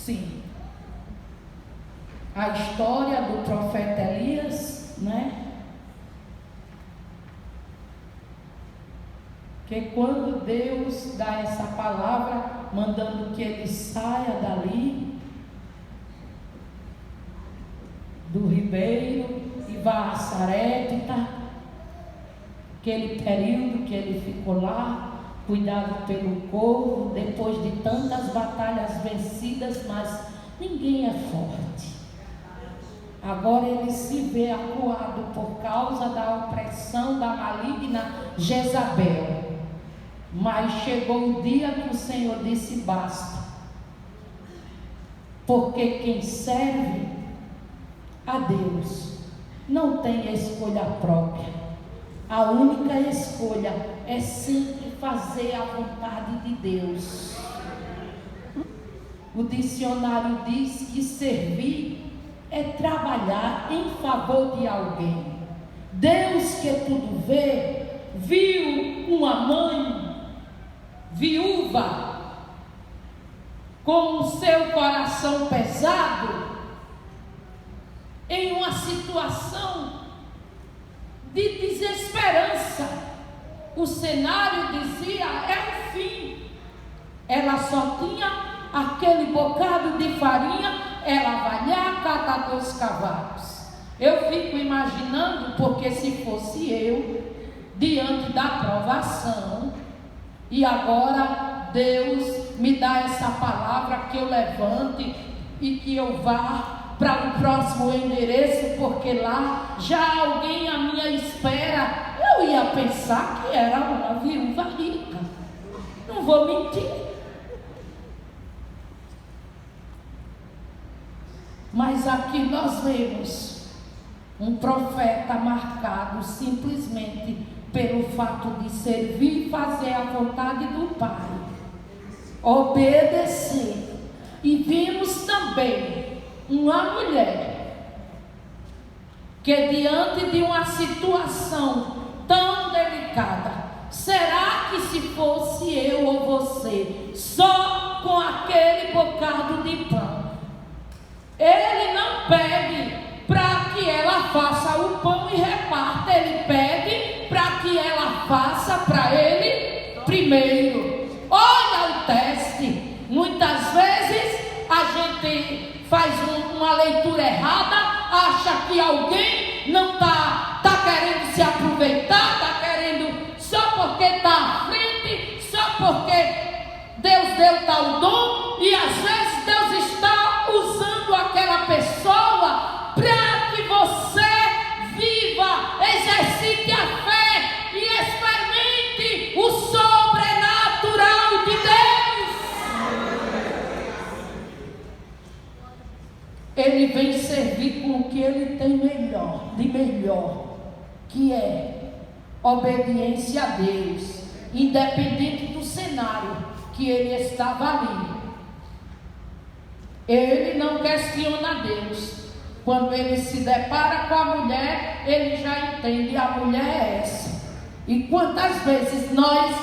Sim. A história do profeta Elias, né? Que quando Deus dá essa palavra, mandando que ele saia dali, do ribeiro, e vá a Sarepta, aquele período que ele ficou lá, cuidado pelo povo, depois de tantas batalhas vencidas, mas ninguém é forte. Agora ele se vê acuado por causa da opressão da maligna Jezabel. Mas chegou o dia que o Senhor disse basta. Porque quem serve a Deus não tem escolha própria. A única escolha é sempre fazer a vontade de Deus. O dicionário diz que servir é trabalhar em favor de alguém. Deus, que tudo vê, viu uma mãe viúva com o seu coração pesado em uma situação de desesperança. O cenário dizia: é o fim. Ela só tinha aquele bocado de farinha. Ela vai lá, cata 2 cavalos. Eu fico imaginando, porque se fosse eu, diante da provação, e agora Deus me dá essa palavra, que eu levante e que eu vá para o próximo endereço, porque lá já alguém à minha espera, eu ia pensar que era uma viúva rica. Não vou mentir. Mas aqui nós vemos um profeta marcado simplesmente pelo fato de servir e fazer a vontade do Pai, obedecer. E vimos também uma mulher que, diante de uma situação tão delicada, será que se fosse eu ou você, só com aquele bocado de pão, ele não pede para que ela faça o pão e reparta, ele pede para que ela faça para ele primeiro. Olha o teste. Muitas vezes a gente faz uma leitura errada, acha que alguém não está querendo se aproveitar, está querendo só porque está à frente, só porque Deus deu tal dom, e às vezes Deus está usando aquela pessoa para que você viva, exercite a fé e experimente o sobrenatural de Deus. Ele vem servir com o que ele tem de melhor, que é obediência a Deus, independente do cenário que ele estava ali. Ele não questiona Deus. Quando ele se depara com a mulher, ele já entende: a mulher é essa. E quantas vezes nós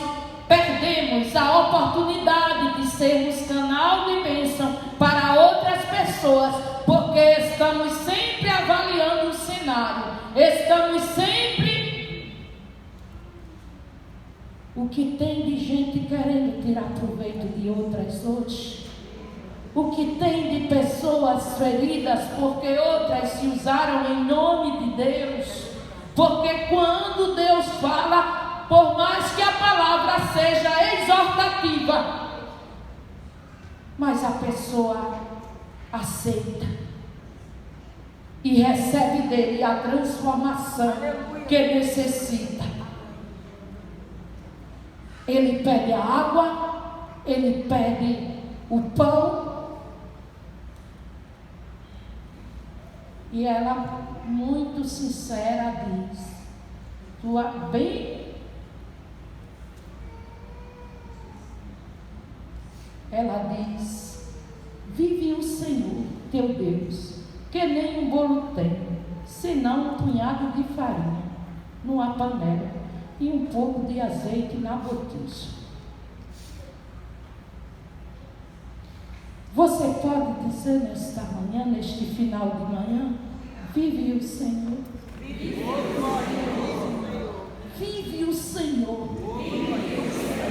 perdemos a oportunidade de sermos canal de bênção para outras pessoas, porque estamos sempre avaliando o cenário, estamos sempre... O que tem de gente querendo tirar proveito de outras hoje? O que tem de pessoas feridas porque outras se usaram em nome de Deus? Porque quando Deus fala, por mais que a palavra seja exortativa, mas a pessoa aceita e recebe dele a transformação que necessita. Ele pede a água, ele pede o pão, e ela, muito sincera, diz: tua bem. Ela diz: vive o Senhor teu Deus, que nem um bolo tem, senão um punhado de farinha numa panela e um pouco de azeite na botija. Você pode dizer nesta manhã, neste final de manhã: vive o Senhor. Vive o Senhor.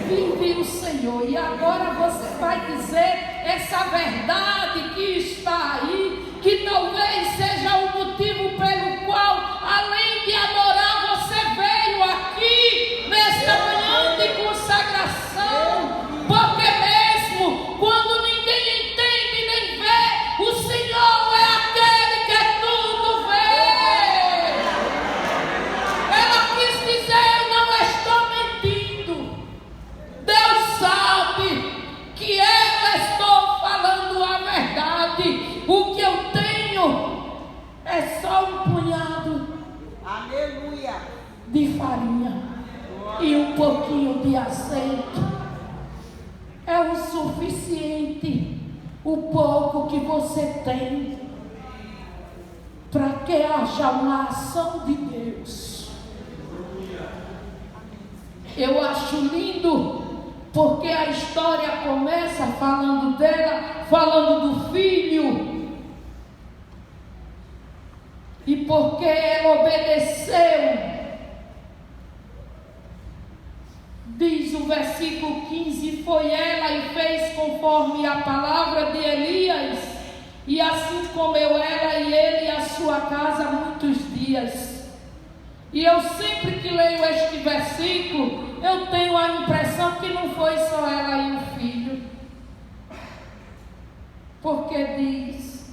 Vive o Senhor. E agora você vai dizer essa verdade que está aí, que talvez seja o motivo pelo qual, além de adorar, você veio aqui nesta manhã de consagração. Porque mesmo quando ninguém entende nem vê, o Senhor é aquele que tudo vê. Ela quis dizer: eu não estou mentindo. Deus sabe que eu estou falando a verdade. O que eu tenho é só um punhado, aleluia, de farinha e um pouquinho de azeite. É o suficiente, o pouco que você tem, para que haja uma ação de Deus. Eu acho lindo, porque a história começa falando dela, falando do filho. E porque ela obedeceu, diz o versículo 15: foi ela e fez conforme a palavra de Elias, e assim comeu ela e ele e a sua casa muitos dias. E eu sempre que leio este versículo, eu tenho a impressão que não foi só ela e o filho, porque diz: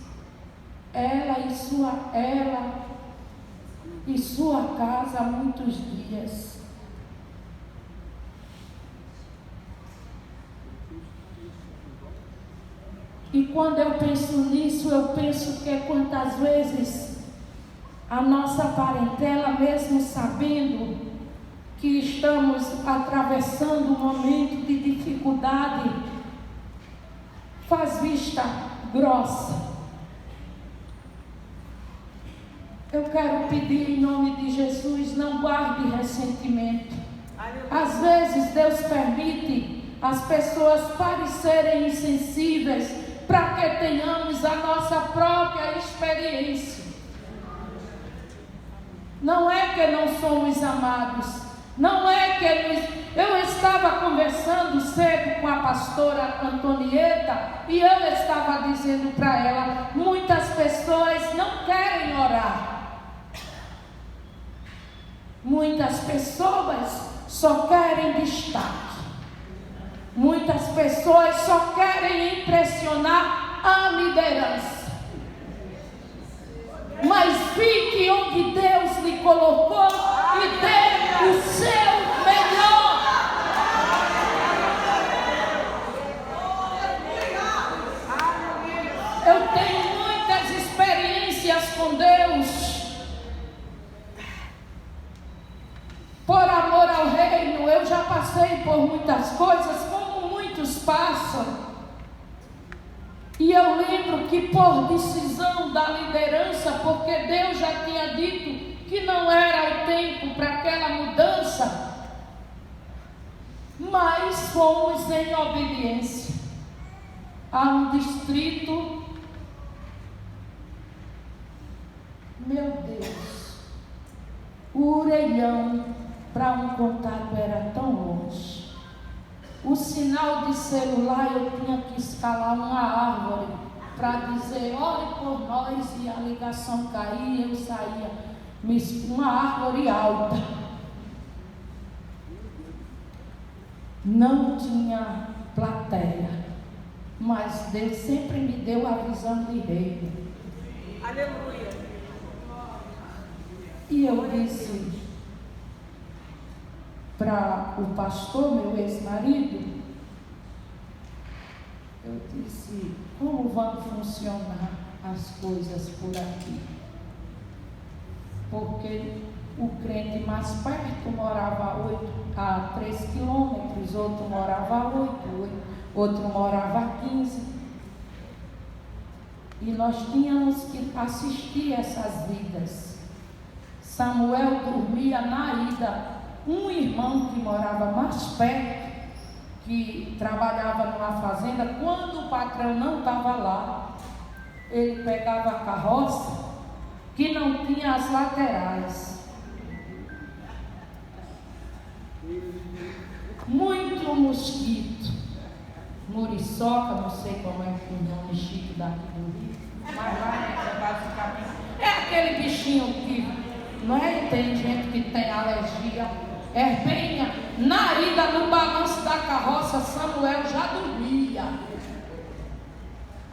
ela e sua casa muitos dias. E quando eu penso nisso, eu penso que quantas vezes a nossa parentela, mesmo sabendo que estamos atravessando um momento de dificuldade, faz vista grossa. Eu quero pedir em nome de Jesus: não guarde ressentimento. Às vezes Deus permite as pessoas parecerem insensíveis para que tenhamos a nossa própria experiência. Não é que não somos amados, não é que eu estava conversando cedo com a pastora Antonieta e eu estava dizendo para ela: muitas pessoas não querem orar. Muitas pessoas só querem destaque. Muitas pessoas só querem impressionar a liderança. Mas fique onde Deus lhe colocou e dê o seu melhor. Eu tenho muitas experiências com Deus. Por amor ao reino, eu já passei por muitas coisas, como muitos passam. E eu lembro que por decisão da liderança, porque Deus já tinha dito que não era o tempo para aquela mudança, mas fomos em obediência a um distrito. Meu Deus, o orelhão para um contato era tão longe. O sinal de celular eu tinha que escalar uma árvore para dizer: ore por nós, e a ligação caía, eu saía. Uma árvore alta. Não tinha plateia, mas Deus sempre me deu a visão de reino. Aleluia. E eu disse para o pastor, meu ex-marido, eu disse: como vão funcionar as coisas por aqui? Porque o crente mais perto morava a 3 quilômetros, outro morava a 8, outro morava a 15. E nós tínhamos que assistir essas vidas. Samuel dormia na ida. Um irmão que morava mais perto, que trabalhava numa fazenda, quando o patrão não estava lá, ele pegava a carroça que não tinha as laterais. Muito mosquito, muriçoca, não sei como é o nome chique daqui do Rio, mas lá é basicamente, é aquele bichinho que, não é? Tem gente que tem alergia, ervenha. Na ida, no balanço da carroça, Samuel já dormia.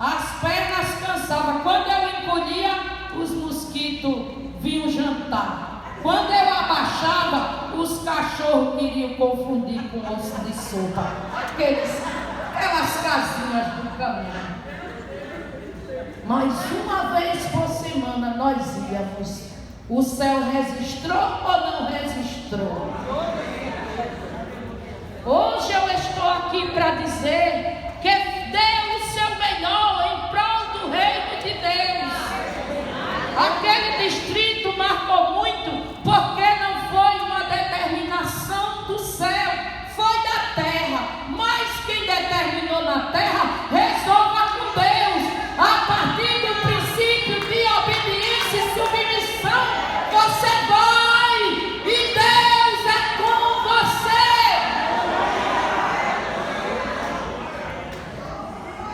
As pernas cansavam. Quando eu encolhia, os mosquitos vinham jantar. Quando eu abaixava, os cachorros queriam confundir com osso de sopa. Aquelas casinhas do caminho. Mas uma vez por semana nós íamos. O céu registrou ou não registrou? Hoje eu estou aqui para dizer que dê o seu melhor em prol do reino de Deus. Aquele distrito marcou muito porque não foi uma determinação do céu, foi da terra. Mas quem determinou na terra, resolva com Deus. A partir do princípio de obediência e submissão, você vai e Deus é com você.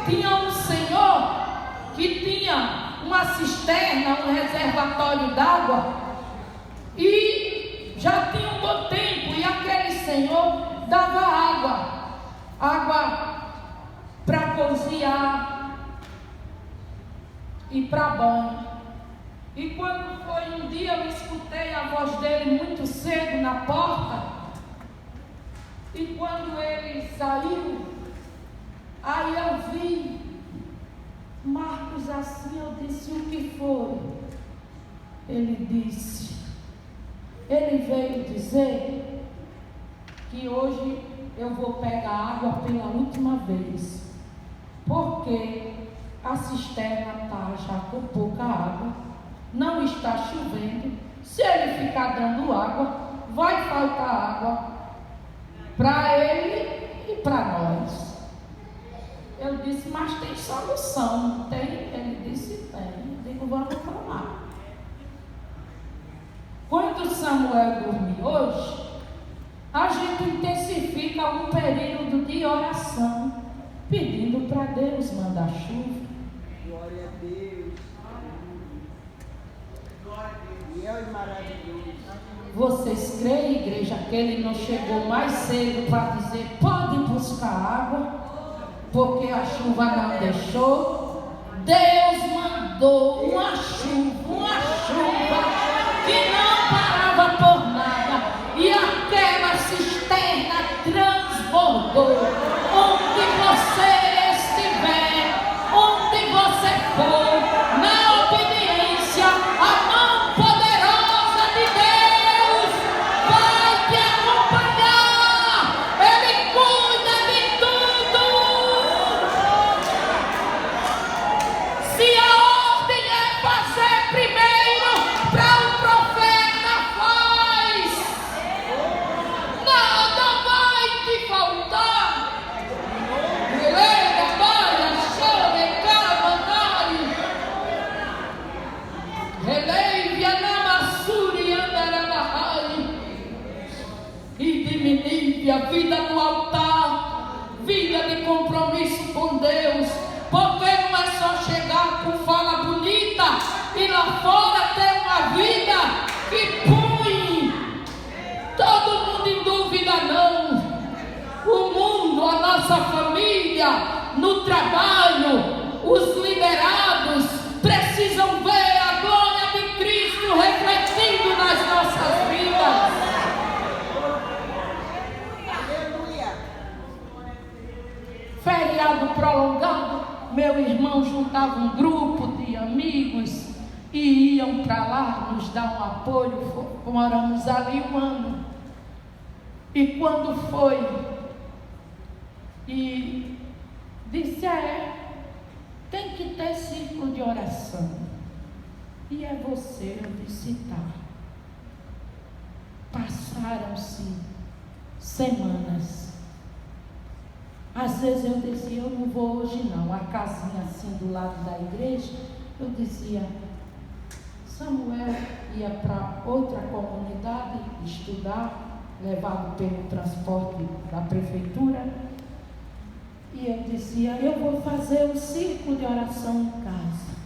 Tinha um senhor que tinha uma cisterna, um reservatório d'água, e já tinha um bom tempo, e aquele senhor dava água para cozinhar e para banho. E quando foi um dia, eu escutei a voz dele muito cedo na porta, e quando ele saiu, aí eu vi Marcos assim, eu disse: o que foi? Ele disse, ele veio dizer que hoje eu vou pegar água pela última vez, porque a cisterna está já com pouca água, não está chovendo. Se ele ficar dando água, vai faltar água para ele e para nós. Eu disse: mas tem solução, não tem? Ele disse: tem. Eu digo: vamos falar. Quando Samuel dormir hoje, a gente intensifica um período de oração, pedindo para Deus mandar chuva. Glória a Deus. Glória a Deus. É maravilhoso. Vocês creem, igreja, que ele não chegou mais cedo para dizer: podem buscar água, porque a chuva não deixou? Deus mandou uma chuva que não parava por nada, e aquela cisterna transbordou. Onde você estiver, onde você for, na obediência, a mão poderosa de Deus vai te acompanhar. Ele cuida de tudo. Se a ordem é fazer primeiro para o profeta, faz. Nada vai te faltar. E diminuir a vida no altar, vida de compromisso com Deus, porque não é só chegar com fala bonita e lá fora ter uma vida que põe todo mundo em dúvida. Não, o mundo, a nossa família, no trabalho, os liderados precisam ver a glória de Cristo refletindo nas nossas vidas. Aleluia. Feriado prolongado, meu irmão juntava um grupo de amigos e iam para lá nos dar um apoio. Moramos ali um ano. E quando foi, e disse: tem que ter círculo de oração. E é você? Eu disse: tá. Passaram-se semanas. Às vezes eu dizia, eu não vou hoje não. A casinha assim do lado da igreja, eu dizia, Samuel ia para outra comunidade estudar, levado pelo transporte da prefeitura. E eu dizia, eu vou fazer um círculo de oração em casa.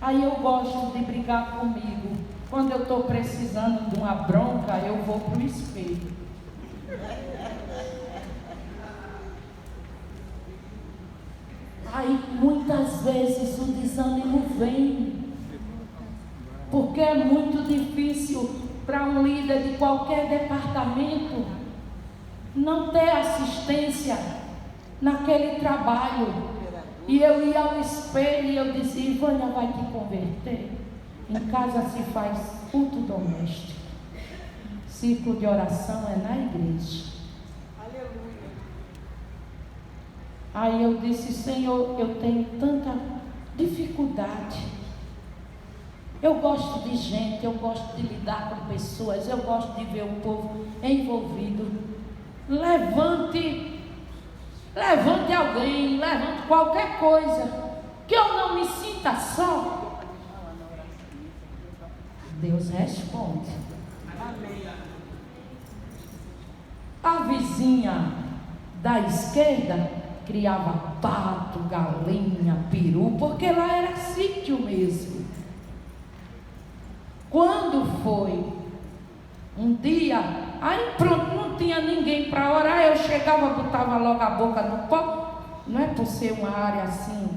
Aí eu gosto de brigar comigo. Quando eu estou precisando de uma bronca, eu vou para o espelho. Aí muitas vezes o desânimo vem, porque é muito difícil para um líder de qualquer departamento não ter assistência naquele trabalho. E eu ia ao espelho e eu dizia, Ivânia vai te converter. Em casa se faz culto doméstico. Círculo de oração é na igreja. Aí eu disse, Senhor, eu tenho tanta dificuldade. Eu gosto de gente, eu gosto de lidar com pessoas, eu gosto de ver o povo envolvido. Levante alguém, levante qualquer coisa, que eu não me sinta só. Deus responde. A vizinha da esquerda criava pato, galinha, peru, porque lá era sítio mesmo. Quando foi um dia, aí pronto, não tinha ninguém para orar, eu chegava, botava logo a boca no pó, não é por ser uma área assim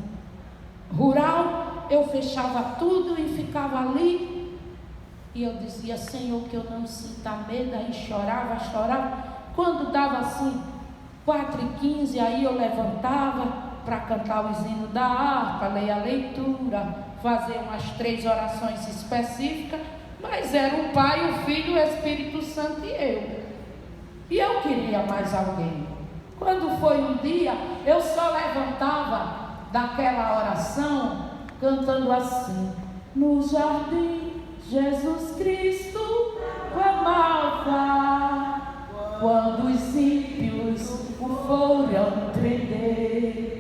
rural, eu fechava tudo e ficava ali, e eu dizia, Senhor, que eu não sinta medo, aí chorava, quando dava assim 4h15, aí eu levantava para cantar os hinos da harpa, ler a leitura, fazer umas 3 orações específicas, mas era o Pai, o Filho, o Espírito Santo e eu. E eu queria mais alguém. Quando foi um dia, eu só levantava daquela oração, cantando assim, no jardim Jesus Cristo amava, quando os ímpios o foram prender,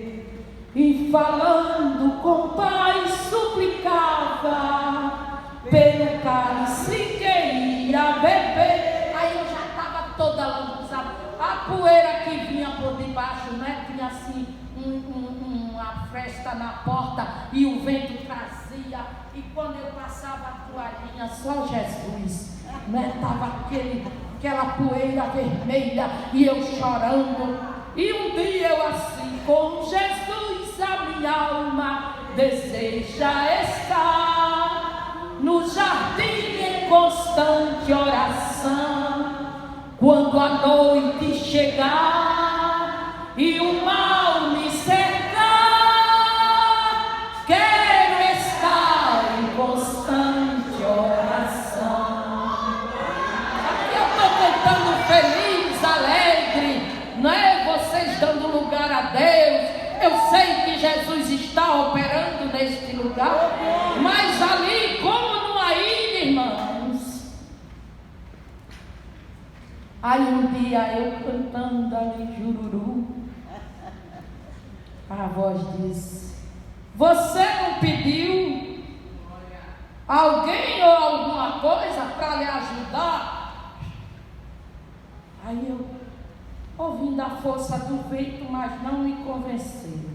e falando com o Pai suplicava, pelo cálice que ia beber. Aí eu já estava toda lançada, a poeira que vinha por debaixo, né? Tinha assim uma fresta na porta e o vento trazia, e quando eu passava a toalhinha, só Jesus, né? Estava aquela poeira vermelha e eu chorando. E um dia eu assim, com Jesus a minha alma deseja estar no jardim em constante oração. Quando a noite chegar e o mal me cercar, quero estar em constante oração. Aqui eu estou cantando feliz, alegre, não é? Vocês dando lugar a Deus. Eu sei que Jesus está operando neste lugar, mas ali, como numa ilha, irmãos. Aí um dia eu cantando ali em Jururu, a voz disse, você não pediu alguém ou alguma coisa para lhe ajudar? Aí eu, ouvindo a força do vento, mas não me convenceu.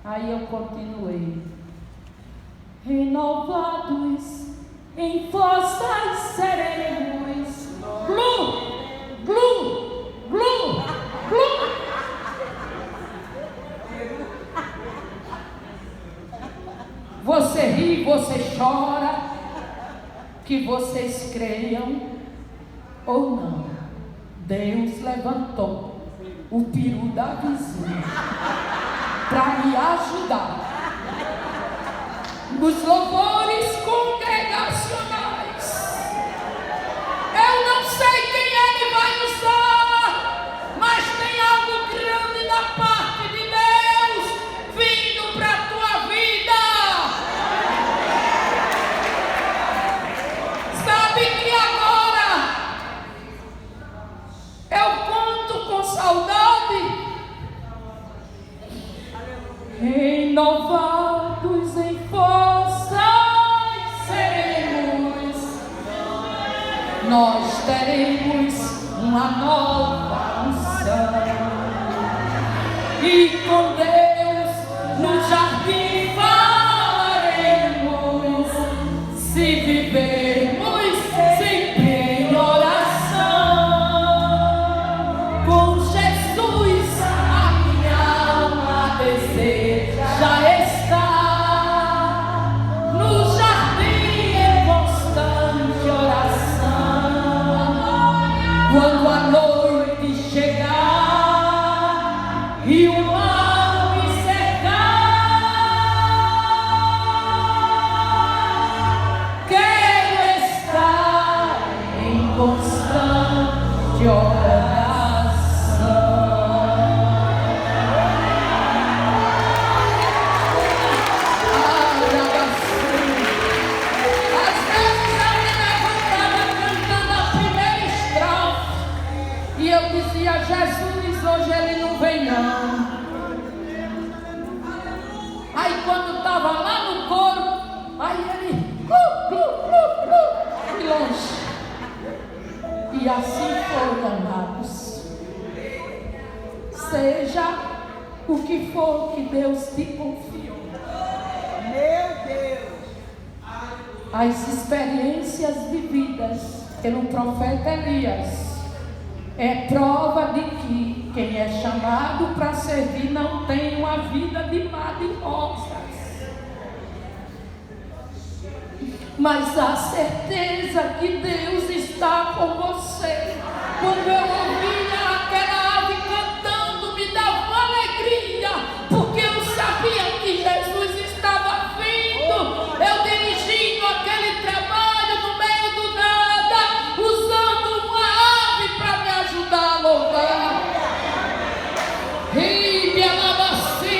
Aí eu continuei, renovados em forças seremos, glu, glu, glu, glu. Você ri, você chora, que vocês creiam ou não, Deus levantou o peru da vizinha para me ajudar nos louvores congregacionais. Eu não sei quem ele vai usar, mas tem algo grande da parte de Deus vindo para a tua vida. Sabe que agora eu conto com saudade renovados em forças seremos, nós teremos uma nova unção, e com Deus no jardim falaremos, se vivermos sempre em oração. Com Jesus a minha alma deseja estar no jardim em constante oração. Quando a noite chegar e o mal me cercar, quero estar em constante oração. Às vezes eu me levantava cantando a primeira estrofe e eu dizia: Jesus, hoje ele não vem não. Aí quando estava lá no coro, aí ele de longe. E assim foi, amados. Seja o que for que Deus te confiou, Meu Deus. as experiências vividas pelo profeta Elias é prova de que quem é chamado para servir não tem uma vida de mar de rosas, mas a certeza que Deus está com você. Quando eu ouvia aquela ave cantando, me dava alegria, porque eu sabia que Jesus estava vindo. Eu dirigindo aquele trabalho no meio do nada, usando uma ave para me ajudar a louvar. E me alabaci,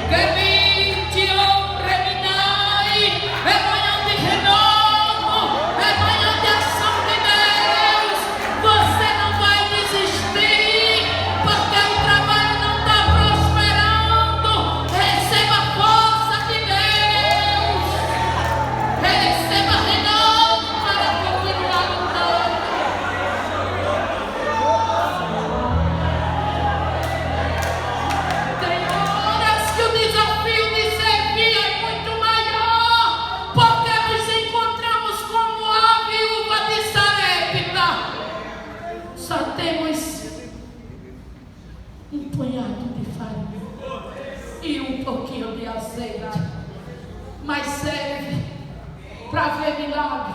que vinte ou preminai, é manhã de renovo, é manhã de ação de Deus. Você não vai desistir, porque o trabalho não está prosperando. Receba a força de Deus, receba renovo para continuar lutando. Tem horas que o desafio de servir é muito maior, porque nos encontramos como a viúva de Sarepta. Só temos um punhado de farinha e um pouquinho de azeite, mas serve para ver milagre,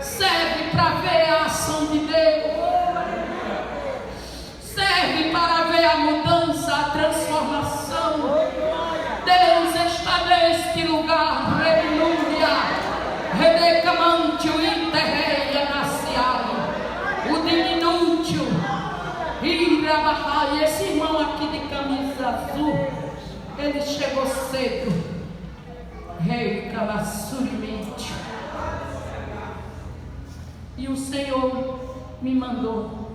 serve para ver a ação de Deus, serve para ver a mudança, a transformação. Deus está neste lugar, aleluia. Redecamante o interreia nasciado, o diminútil, Irabahai. Esse irmão aqui de camisa azul, ele chegou cedo. Rei Calassurimente. E o Senhor me mandou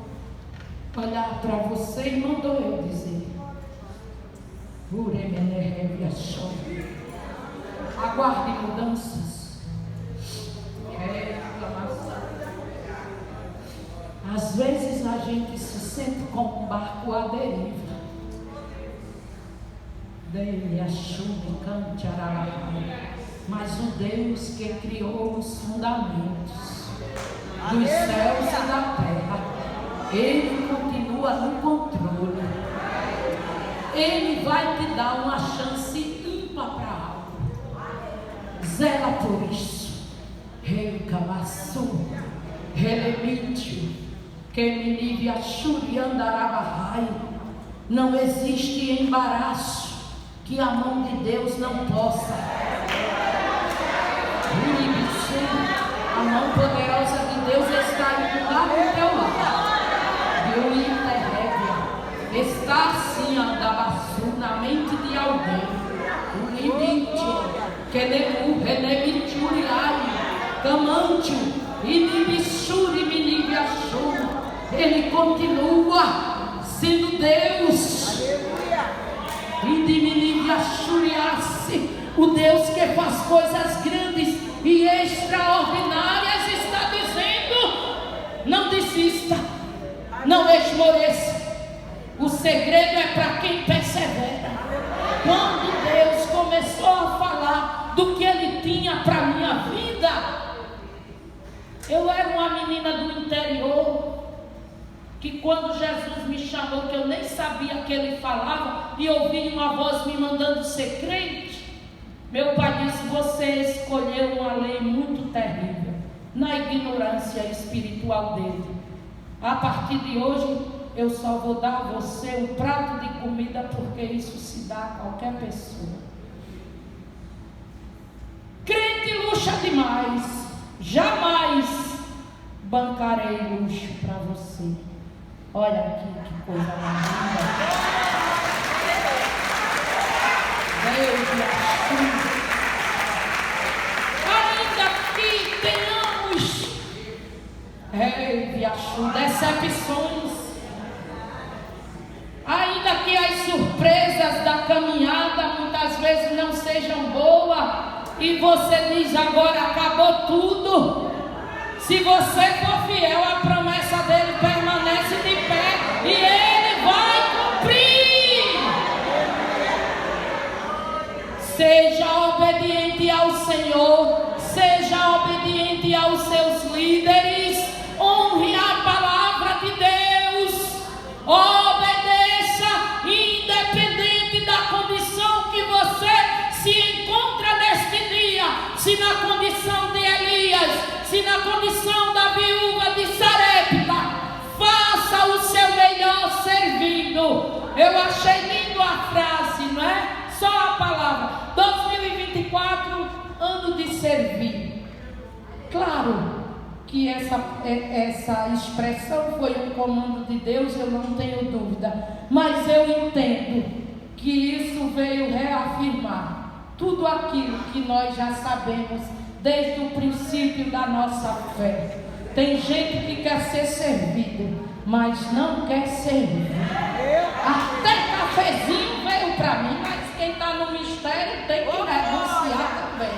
olhar para você e mandou eu dizer: aguarde mudanças. Às vezes a gente se sente como um barco à deriva. Mas o Deus que criou os fundamentos dos céus e da terra, Ele continua no controle. Ele vai te dar uma chance ímpar para algo. Zela por isso. Rei Camassu, Relemítio, Keminive Achuri Andarabahai. Não existe embaraço que a mão de Deus não possa. A mão poderosa de Deus está indo lá do teu lado. E o interrévia está assim, andabaçu, na mente de alguém. O limite, que nemu, renemituriari, camantio, inibissuri, minibiachu. Ele continua sendo Deus. Aleluia. E O Deus que faz coisas grandes e extraordinárias está dizendo: não desista, não esmoreça. O segredo é para quem persevera. Quando Deus começou a falar do que Ele tinha para a minha vida, eu era uma menina do interior, que quando Jesus me chamou, que eu nem sabia que Ele falava, e ouvi uma voz me mandando ser crente, meu pai disse: você escolheu uma lei muito terrível, na ignorância espiritual dele. A partir de hoje, eu só vou dar a você um prato de comida, porque isso se dá a qualquer pessoa. Crente luxa demais, jamais bancarei luxo para você. Olha aqui que coisa linda. Deus me ajude. Ainda que tenhamos decepções, ainda que as surpresas da caminhada muitas vezes não sejam boas, e você diz: agora acabou tudo. Se você for fiel, a promessa dele permanece de pé e ele vai cumprir. Seja obediente ao Senhor, seja obediente aos seus líderes, honre a palavra de Deus, obedeça, independente da condição que você se encontra neste dia. Se na condição de Elias, se na condição da viúva de Sarepta, faça o seu melhor servindo. Eu achei lindo a frase, não é? Só a palavra. 2024, ano de servir. Claro que essa expressão foi um comando de Deus, eu não tenho dúvida. Mas eu entendo que isso veio reafirmar tudo aquilo que nós já sabemos desde o princípio da nossa fé. Tem gente que quer ser servido, mas não quer servir. Até cafezinho veio para mim, mas quem está no mistério tem que renunciar também.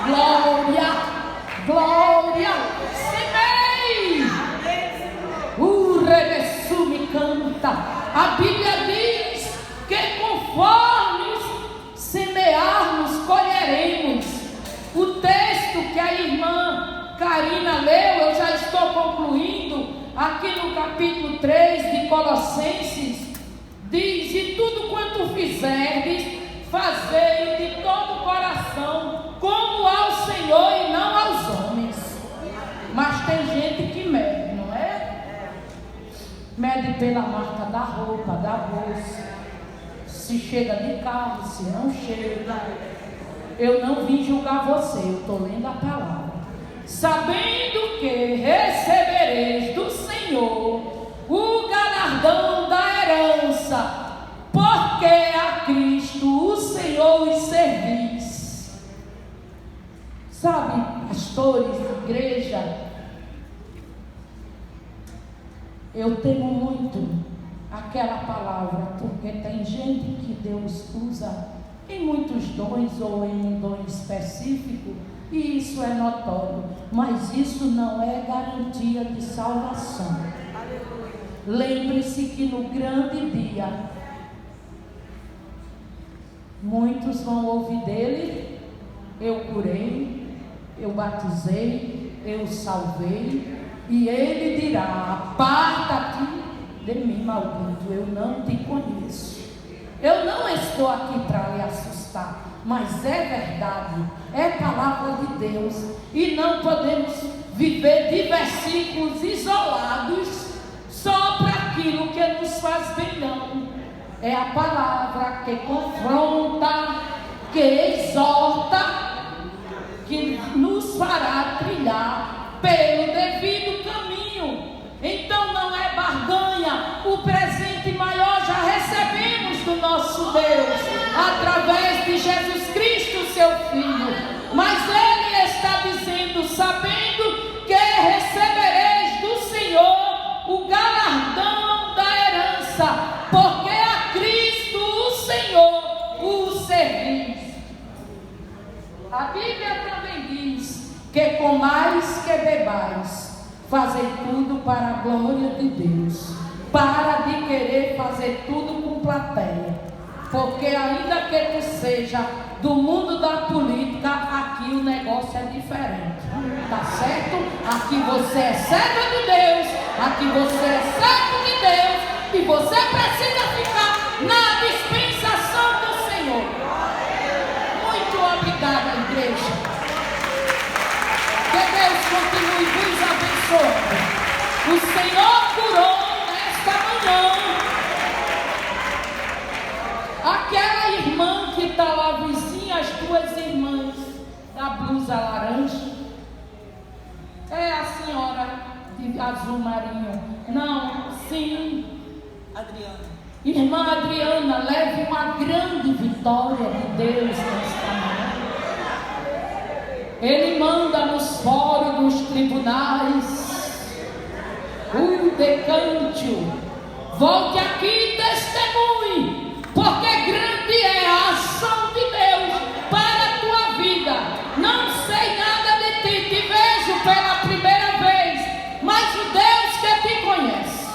Glória, glória, semei. O Rebeçu me canta. A Bíblia diz que conforme semearmos, colheremos. O texto que a irmã Karina leu, eu já estou concluindo, aqui no capítulo 3 de Colossenses, diz: e tudo quanto fizerdes, fazei de todo o coração, como ao Senhor e não aos homens. Mas tem gente que mede, não é? Mede pela marca da roupa, da bolsa, se chega de carro, se não chega. Eu não vim julgar você, eu estou lendo a palavra. Sabendo que recebereis do Senhor o galardão da herança, porque a Cristo o Senhor os servis. Sabe, pastores, igreja, eu temo muito aquela palavra, porque tem gente que Deus usa em muitos dons ou em um dom específico, e isso é notório, mas isso não é garantia de salvação. Lembre-se que no grande dia muitos vão ouvir dele: eu curei, eu batizei, eu salvei, e ele dirá: aparta-te de mim, maldito, eu não te conheço. Eu não estou aqui para lhe assustar, mas é verdade, é palavra de Deus, e não podemos viver de versículos isolados só para aquilo que nos faz bem, não. É a palavra que confronta, que exorta, que nos fará trilhar pelo devido caminho. Então não é barganha, o presente maior já recebemos do nosso Deus, através de Jesus Cristo, seu Filho. Mas Ele está dizendo: sabendo que recebereis do Senhor o galardão da herança, porque a Cristo o Senhor A Bíblia também diz que comais que bebais, fazei tudo para a glória de Deus. Para de querer fazer tudo com plateia. Porque ainda que tu seja do mundo da política, aqui o negócio é diferente. Tá certo? Aqui você é servo de Deus, aqui você é servo de Deus, e você precisa ficar na dispensação do Senhor. Muito obrigada, igreja. Que Deus continue vos abençoando. O Senhor curou nesta manhã aquela irmã que está lá vizinha, as duas irmãs da blusa laranja. É a senhora de azul marinho. Não, sim. Adriana. Irmã Adriana, leve uma grande vitória de Deus nesta manhã. Ele manda nos fóruns, nos tribunais, o decante, volte aqui e testemunhe, porque grande é a ação de Deus para a tua vida. Não sei nada de ti, te vejo pela primeira vez, mas o Deus que te conhece,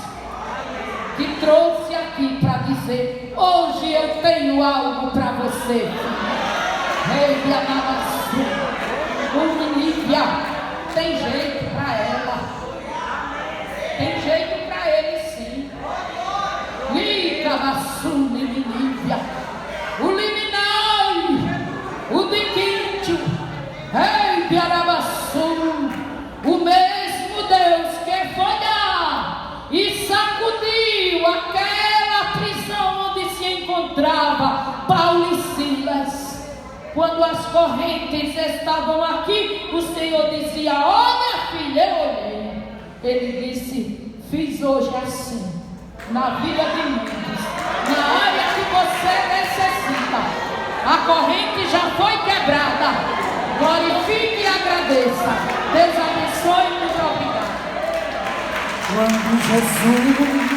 te trouxe aqui para dizer: hoje eu tenho algo para você. Rei de Anamassu, Lívia, tem jeito para ela, tem jeito para ele sim. Liga Massu, Lívia, o Liminai, o Diquinte, Rei de Anamassu, o mesmo Deus que foi lá e sacudiu aquela prisão onde se encontrava Paulo e Silas. Quando as correntes estavam aqui, o Senhor dizia: olha, filha, eu olhei. Ele disse: fiz hoje assim, na vida de muitos, na área que você necessita. A corrente já foi quebrada. Glorifique e agradeça. Deus abençoe e muito obrigado. Quando Jesus